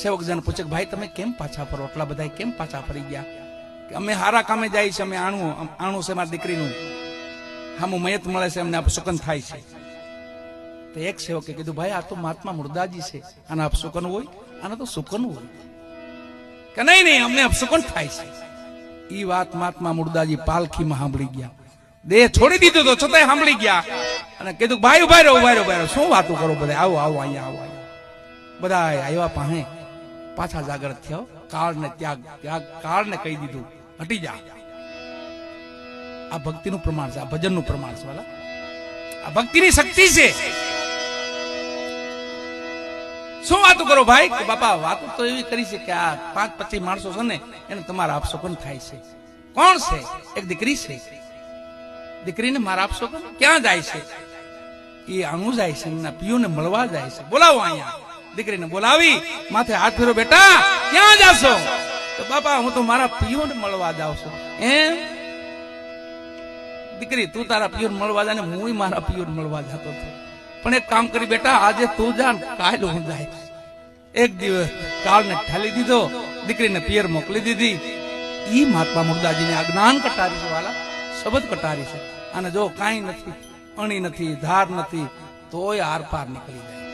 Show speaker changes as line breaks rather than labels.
સેવકજન પૂછે કે ભાઈ તમે કેમ પાછા ફરો? એટલા બધા કેમ પાછા ફરી ગયા? કે અમે હારા કામે જાય છે, અમે આણું છે મારી દીકરીનું, હામું મયત મળે છે, અમને સુકન થાય છે. તો એક સેવકે કીધું ભાઈ આ તો મહાત્મા મુર્દાજી છે, આને અપસુકન હોય? આને તો સુકન હોય. કે નહીં અમને અપસુકન થાય છે. ઈ વાત મહાત્મા મુર્દાજી પાલખીમાં સાંભળી ગયા. દેહ છોડી દીધો તો છતાંય સાંભળી ગયા અને કીધું ભાઈ ઉભા રહ્યો, શું વાતો કરો બધા, આવો અહીંયા. બધા આવ્યા પાસે, પાછા જાગૃત થયો. કાળને કાળને કહી દીધું હટી જા. આ ભક્તિનું પ્રમાણ છે, આ ભજનનું પ્રમાણ છે વાલા. આ ભક્તિની શક્તિ છે. શું વાતો કરો ભાઈ? કે બાપા વાતો તો એવી કરી છે કે આ 5-25 માણસો છે ને એને તમારા આપશોકન થાય છે. કોણ છે? એક દીકરી છે. દીકરીને મારા આપશોકન ક્યાં જાય છે? એ આણું જાય છે, એમના પિયુને મળવા જાય છે. બોલાવો અહીંયા. દીકરીને બોલાવી માથે હાથ ફેરો, બેટા ક્યાં જાશો? તો બાપા હું તો મારા પિયુને મળવા જાઉં છું. એમ? દીકરી તું તારા પિયુને મળવા જાય ને હું મારા પિયુને મળવા જતો હતો. પણ એક કામ કરી બેટા, આજે તું જા ને કાલ હું જાય. એક દિવસ કાળને ઠાલી દીધો, દીકરીને પિયર મોકલી દીધી. ઈ મહાત્મા મુર્દાજીને આ જ્ઞાન કટારી છે વાલા, શબ્દ કટારી છે. અને જો કાંઈ નથી, અણી નથી, ધાર નથી, તોય આર પાર નીકળી જાય.